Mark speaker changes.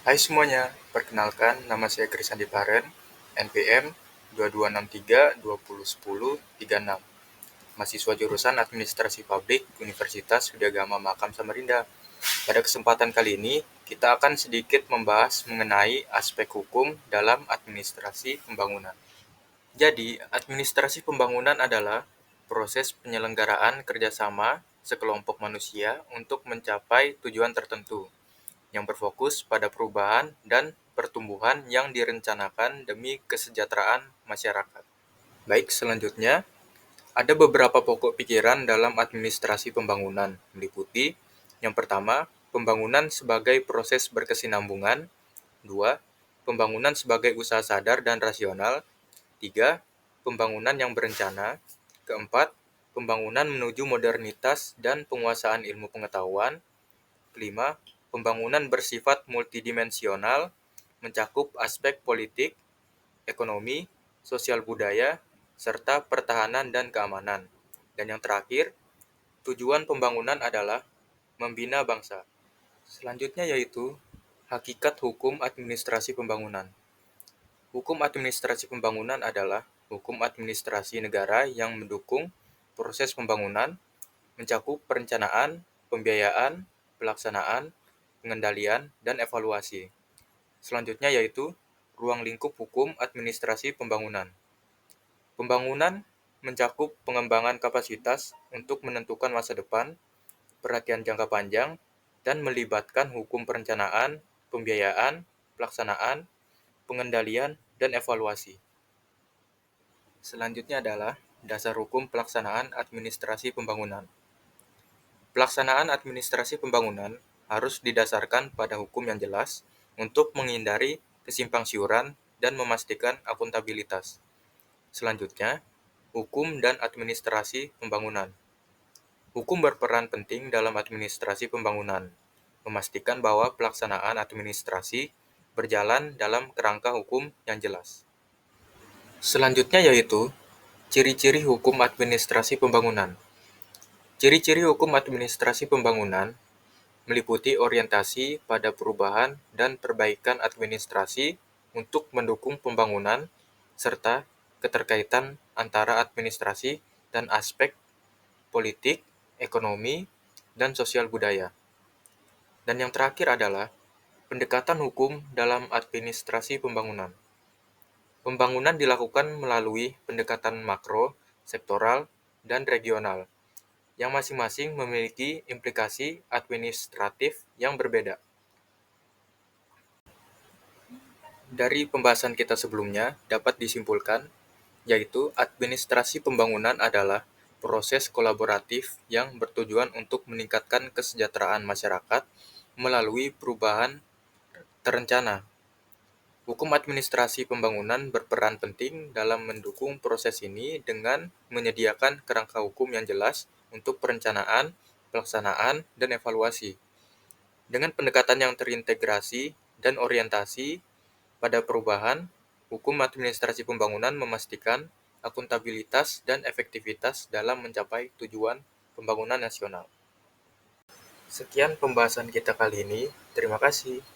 Speaker 1: Hai semuanya, perkenalkan nama saya Krisandi Paren, NPM 2263201036, mahasiswa jurusan Administrasi Publik Universitas Widya Gama Makam Samarinda. Pada kesempatan kali ini, kita akan sedikit membahas mengenai aspek hukum dalam administrasi pembangunan. Jadi, administrasi pembangunan adalah proses penyelenggaraan kerjasama sekelompok manusia untuk mencapai tujuan tertentu yang berfokus pada perubahan dan pertumbuhan yang direncanakan demi kesejahteraan masyarakat. Baik, selanjutnya, ada beberapa pokok pikiran dalam administrasi pembangunan, meliputi yang pertama, pembangunan sebagai proses berkesinambungan, dua, pembangunan sebagai usaha sadar dan rasional, tiga, pembangunan yang berencana, keempat, pembangunan menuju modernitas dan penguasaan ilmu pengetahuan, kelima, pembangunan bersifat multidimensional, mencakup aspek politik, ekonomi, sosial budaya, serta pertahanan dan keamanan. Dan yang terakhir, tujuan pembangunan adalah membina bangsa. Selanjutnya yaitu hakikat hukum administrasi pembangunan. Hukum administrasi pembangunan adalah hukum administrasi negara yang mendukung proses pembangunan, mencakup perencanaan, pembiayaan, pelaksanaan, pengendalian, dan evaluasi. Selanjutnya yaitu ruang lingkup hukum administrasi pembangunan. Pembangunan mencakup pengembangan kapasitas untuk menentukan masa depan, perhatian jangka panjang, dan melibatkan hukum perencanaan, pembiayaan, pelaksanaan, pengendalian, dan evaluasi. Selanjutnya adalah dasar hukum pelaksanaan administrasi pembangunan. Pelaksanaan administrasi pembangunan harus didasarkan pada hukum yang jelas untuk menghindari kesimpang siuran dan memastikan akuntabilitas. Selanjutnya, hukum dan administrasi pembangunan. Hukum berperan penting dalam administrasi pembangunan, memastikan bahwa pelaksanaan administrasi berjalan dalam kerangka hukum yang jelas. Selanjutnya yaitu ciri-ciri hukum administrasi pembangunan. Ciri-ciri hukum administrasi pembangunan meliputi orientasi pada perubahan dan perbaikan administrasi untuk mendukung pembangunan, serta keterkaitan antara administrasi dan aspek politik, ekonomi, dan sosial budaya. Dan yang terakhir adalah pendekatan hukum dalam administrasi pembangunan. Pembangunan dilakukan melalui pendekatan makro, sektoral, dan regional, yang masing-masing memiliki implikasi administratif yang berbeda. Dari pembahasan kita sebelumnya dapat disimpulkan, yaitu administrasi pembangunan adalah proses kolaboratif yang bertujuan untuk meningkatkan kesejahteraan masyarakat melalui perubahan terencana. Hukum administrasi pembangunan berperan penting dalam mendukung proses ini dengan menyediakan kerangka hukum yang jelas untuk perencanaan, pelaksanaan, dan evaluasi. Dengan pendekatan yang terintegrasi dan orientasi pada perubahan, hukum administrasi pembangunan memastikan akuntabilitas dan efektivitas dalam mencapai tujuan pembangunan nasional. Sekian pembahasan kita kali ini. Terima kasih.